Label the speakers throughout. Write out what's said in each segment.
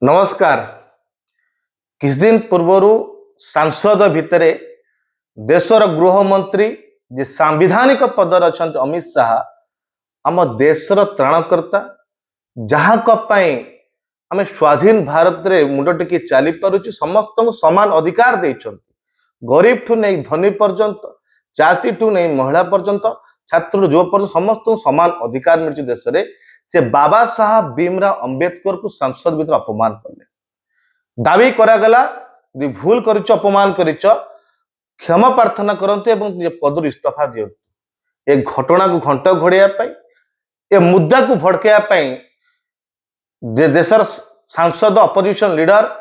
Speaker 1: नमस्कार। किछ दिन पूर्वर सांसद भितर देशर गृहमंत्री जे सांविधानिक पदर अच्छा अमित शाह आम देशर त्राणकर्ता जहाँ आम स्वाधीन भारत रे मुंड टेकी चली पारुची समस्त समान अधिकार देइछन्ति। गरीब ठू नहीं धनी पर्यंत, चाषी ठू नहीं महिला पर्यंत, छात्र युवा पर्यंत समस्त समान अधिकार मिलुची देश रे। से बाबा साहब भीमराव अंबेडकर को संसद भीतर अपमान कले। दावी करागला यदि भूल करिच अपमान करिच क्षमा प्रार्थना करते एवं पद इस्तीफा दियंतु। ए घटना को घंट घोड़िया ए मुद्दा को भड़कैया जे देशर सांसद अपोजिशन लीडर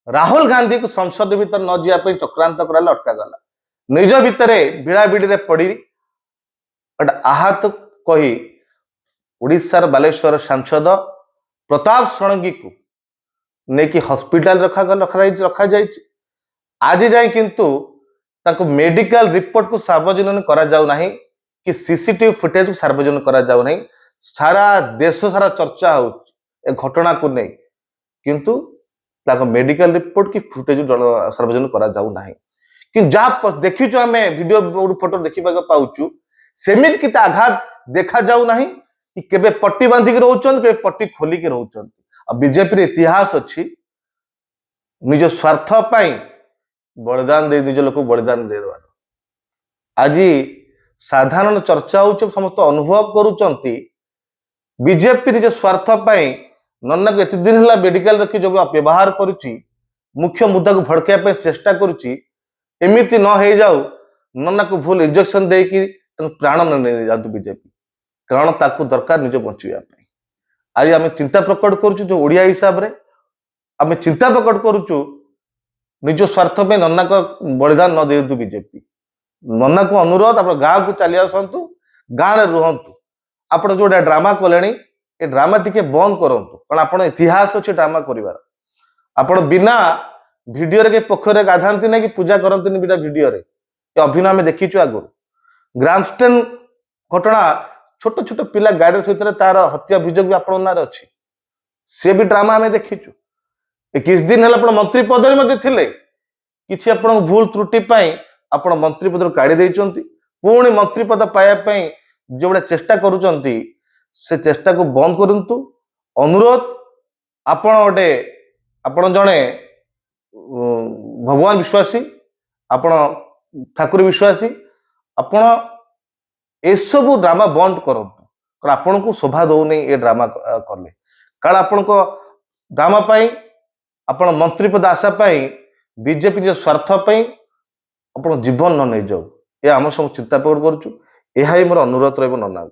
Speaker 1: राहुल गांधी को संसद भीतर न जावाई चक्रांत कराला, अटकागला। निज भितर बिड़ाबिड़ी पड़ी आहत कही उड़ीसार बालेश्वर सांसद प्रताप षडंगी को नेकी हॉस्पिटल रखा जाए। आज जाए किंतु ताको मेडिकल रिपोर्ट को सार्वजनिक करा जाउ नाही कि सीसीटीवी फुटेज को सार्वजनिक करा जाउ नाही। सारा देश सारा चर्चा हो घटना को नहीं, किंतु ताको मेडिकल रिपोर्ट की फुटेज सार्वजनिक करा जाउ नाही। कि जहाँ देखीचु आम वीडियो फोटो देखा पाउचु सेमित किता आघात देखा जाउ नाही कि केबे पट्टी बांधिक रोचन के पट्टी खोलिक रोचन। बीजेपी इतिहास अच्छी निज स्वार्थ पाई बलिदान दे निज लोक बलिदान दे देवार। आज साधारण चर्चा हो समस्त अनुभव करुचंती बीजेपी निज स्वार्थ पाई नन्ना को एत दिन है मेडिकल रखी जो व्यवहार करुच्ची मुख्य मुद्दा को भड़कैया चेष्टा करुच्ची। एमती न हो जाऊ नन्ना को भूल इंजेक्शन देकी प्राण नहीं जातु बीजेपी, कारण ताकू दरकार निज बचाई। आज आम चिंता प्रकट करुचु जो ओडिया हिसाब रे आम चिंता प्रकट करुचु निज स्वार्थ में नन्ना को बलिदान न दिंतु बीजेपी। नन्ना को अनुरोध आप गाँव को चली आसतु, गाँव में रुहतु। आप जो ड्रामा कले ये ड्रामा टिके बंद करूँ, कारण आप इतिहास अच्छे ड्रामा कर। आप बिना वीडियो के पोखर गाधाती ना कि पूजा करती बिना वीडियो अभिनय आम देखीचु। आगु ग्रामस्टैंड घटना छोट छोट पिला गाड़ी सहित तार हत्या अभियोग भी आपण नारे अच्छी, सी भी ड्रामा आम देखीचु। किछ दिन है मंत्री पद कि भूल त्रुटि आप मंत्री पद काढ़ी देइचंती। पुणी मंत्री पद पाइबा जो बड़े चेष्टा करुचंती से चेष्टा को बंद करंतु। अनुरोध आपण गोटे आपण जड़े भगवान विश्वासी, आपण ठाकुर विश्वासी, आपण एसबू ड्रामा बंद करंतु। कारण आपण को शोभा दौनी ए ड्रामा कले, कारण आपण को ड्रामा पाई आपण मंत्री पद आशा पाई बीजेपी स्वार्थ पाई आपण जीवन न नहीं जाऊ। ये आम सब चिंता प्रकट करुचु। यह मोर अनुरोध रहा नन्ना।